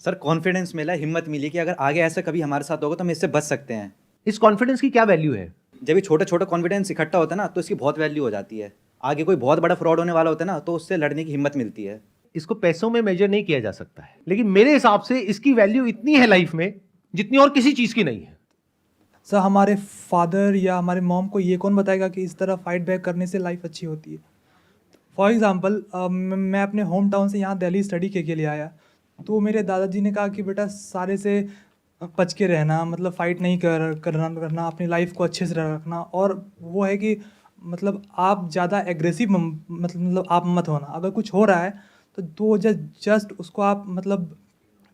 Sir confidence मिला, हिम्मत मिली कि अगर आगे ऐसा कभी हमारे साथ होगा तो हम इससे बच सकते हैं। इस कॉन्फिडेंस की क्या वैल्यू है? जब ये छोटा छोटा कॉन्फिडेंस इकट्ठा होता है ना तो इसकी बहुत वैल्यू हो जाती है। आगे कोई बहुत बड़ा फ्रॉड होने वाला होता है ना तो उससे लड़ने की हिम्मत मिलती है। इसको पैसों में मेजर नहीं किया जा सकता है, लेकिन मेरे हिसाब से इसकी वैल्यू इतनी है लाइफ में जितनी और किसी चीज की नहीं है। सर हमारे फादर या हमारे मॉम को ये कौन बताएगा कि इस तरह फाइट बैक करने से लाइफ अच्छी होती है। फॉर एग्ज़ाम्पल मैं अपने होम टाउन से यहाँ दिल्ली स्टडी के लिए आया, तो मेरे दादाजी ने कहा कि बेटा सारे से बच के रहना, मतलब फ़ाइट नहीं करना, अपनी लाइफ को अच्छे से रखना। और वो है कि मतलब आप ज़्यादा एग्रेसिव मतलब आप मत होना। अगर कुछ हो रहा है तो जस्ट उसको आप मतलब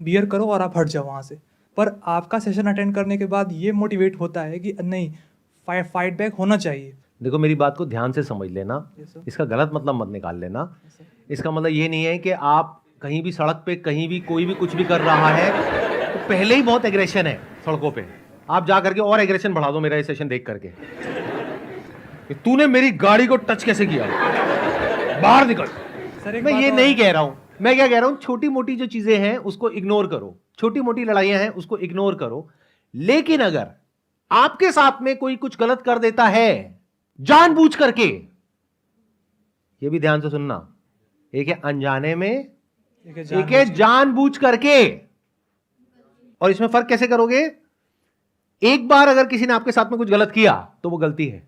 बियर करो और आप हट जाओ वहाँ से। पर आपका सेशन अटेंड करने के बाद ये मोटिवेट होता है कि नहीं, फाइट बैक होना चाहिए। देखो, मेरी बात को ध्यान से समझ लेना। Yes, sir. इसका गलत मतलब मत निकाल लेना। Yes, sir. इसका मतलब ये नहीं है कि आप कहीं भी सड़क पे कहीं भी कोई भी कुछ भी कर रहा है तो पहले ही बहुत एग्रेशन है सड़कों पे, आप जा करके और एग्रेशन बढ़ा दो मेरा ये सेशन देख करके कि तूने मेरी गाड़ी को टच कैसे किया, बाहर निकल। सर मैं ये नहीं कह रहा हूं, मैं क्या कह रहा हूं, छोटी मोटी जो चीजें हैं उसको इग्नोर करो, छोटी मोटी लड़ाइयां हैं उसको इग्नोर करो। लेकिन अगर आपके साथ में कोई कुछ गलत कर देता है जानबूझ करके, ये भी ध्यान से सुनना, एक है अनजाने में, एक है जानबूझ करके। और इसमें फर्क कैसे करोगे? एक बार अगर किसी ने आपके साथ में कुछ गलत किया तो वो गलती है,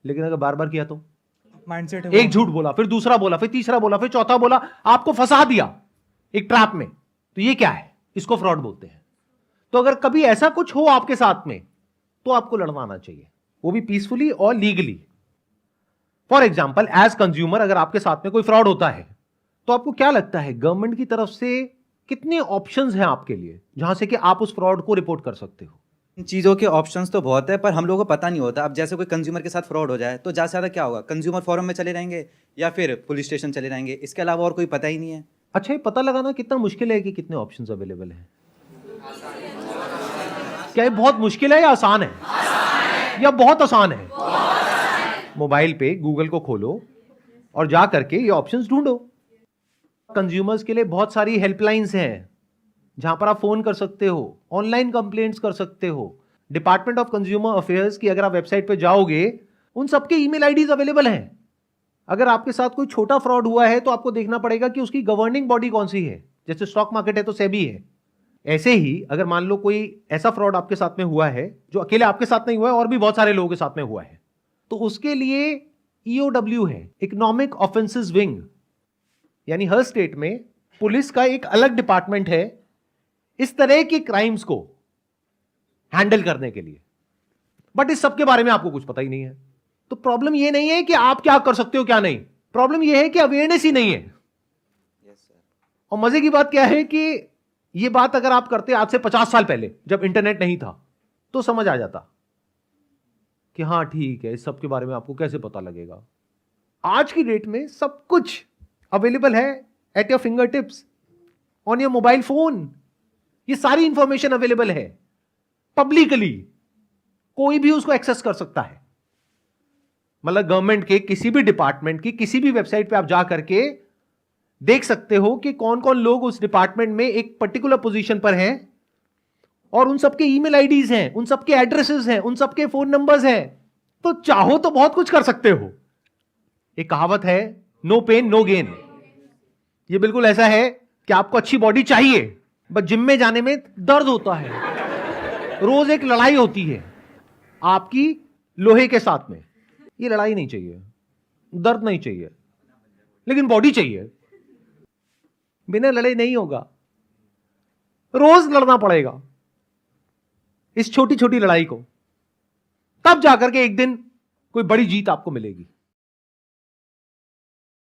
लेकिन अगर बार बार किया तो माइंडसेट है। एक झूठ बोला, फिर दूसरा बोला, फिर तीसरा बोला, फिर चौथा बोला, आपको फंसा दिया एक ट्रैप में, तो ये क्या है? इसको फ्रॉड बोलते हैं। तो अगर कभी ऐसा कुछ हो आपके साथ में तो आपको लड़ना आना चाहिए, वो भी पीसफुली और legally. For example, as consumer अगर आपके साथ में कोई फ्रॉड होता है तो आपको क्या लगता है गवर्नमेंट की तरफ से कितने ऑप्शंस हैं आपके लिए जहां से कि आप उस फ्रॉड को रिपोर्ट कर सकते हो? इन चीज़ों के ऑप्शंस तो बहुत है पर हम लोगों को पता नहीं होता। अब जैसे कोई कंज्यूमर के साथ फ्रॉड हो जाए तो ज़्यादा से ज़्यादा क्या होगा, कंज्यूमर फोरम में चले जाएंगे या फिर पुलिस स्टेशन चले जाएंगे, इसके अलावा और कोई पता ही नहीं है। अच्छा, ये पता लगाना कितना मुश्किल है कि कितने ऑप्शंस अवेलेबल हैं? क्या ये बहुत मुश्किल है या आसान है? या बहुत आसान है? मोबाइल पे गूगल को खोलो और जा करके ये ऑप्शंस ढूंढो। कंज्यूमर्स के लिए बहुत सारी हेल्पलाइंस हैं जहां पर आप फोन कर सकते हो, ऑनलाइन कंप्लेंट्स कर सकते हो। डिपार्टमेंट ऑफ कंज्यूमर अफेयर्स की अगर आप वेबसाइट पे जाओगे, उन सबके ईमेल आईडीज अवेलेबल हैं। अगर आपके साथ कोई छोटा फ्रॉड हुआ है तो आपको देखना पड़ेगा कि उसकी गवर्निंग बॉडी कौन सी है। जैसे स्टॉक मार्केट है तो सेबी है। ऐसे ही अगर मान लो कोई ऐसा फ्रॉड आपके साथ में हुआ है जो अकेले आपके साथ नहीं हुआ है और भी बहुत सारे लोगों के साथ में हुआ है, तो उसके लिए EOW है, इकोनॉमिक ऑफेंसेस विंग। यानी हर स्टेट में पुलिस का एक अलग डिपार्टमेंट है इस तरह के क्राइम्स को हैंडल करने के लिए। बट इस सब के बारे में आपको कुछ पता ही नहीं है। तो प्रॉब्लम ये नहीं है कि आप क्या कर सकते हो क्या नहीं, प्रॉब्लम ये है कि अवेयरनेस ही नहीं है। और मजे की बात क्या है कि ये बात अगर आप करते आज से 50 साल पहले जब इंटरनेट नहीं था तो समझ आ जाता कि हां ठीक है, इस सब के बारे में आपको कैसे पता लगेगा। आज की डेट में सब कुछ अवेलेबल है at your finger tips, on your mobile phone. ये सारी इंफॉर्मेशन अवेलेबल है पब्लिकली, कोई भी उसको एक्सेस कर सकता है। मतलब गवर्नमेंट के किसी भी डिपार्टमेंट की किसी भी वेबसाइट पे आप जा करके देख सकते हो कि कौन कौन लोग उस डिपार्टमेंट में एक पर्टिकुलर पोजीशन पर हैं, और उन सबके ईमेल आईडीज हैं, उन सबके एड्रेसेस हैं, उन सबके फोन नंबर्स हैं। तो चाहो तो बहुत कुछ कर सकते हो। एक कहावत है, नो पेन नो गेन। ये बिल्कुल ऐसा है कि आपको अच्छी बॉडी चाहिए, बस जिम में जाने में दर्द होता है, रोज एक लड़ाई होती है आपकी लोहे के साथ में। ये लड़ाई नहीं चाहिए, दर्द नहीं चाहिए, लेकिन बॉडी चाहिए। बिना लड़ाई नहीं होगा, रोज लड़ना पड़ेगा इस छोटी छोटी लड़ाई को, तब जाकर के एक दिन कोई बड़ी जीत आपको मिलेगी।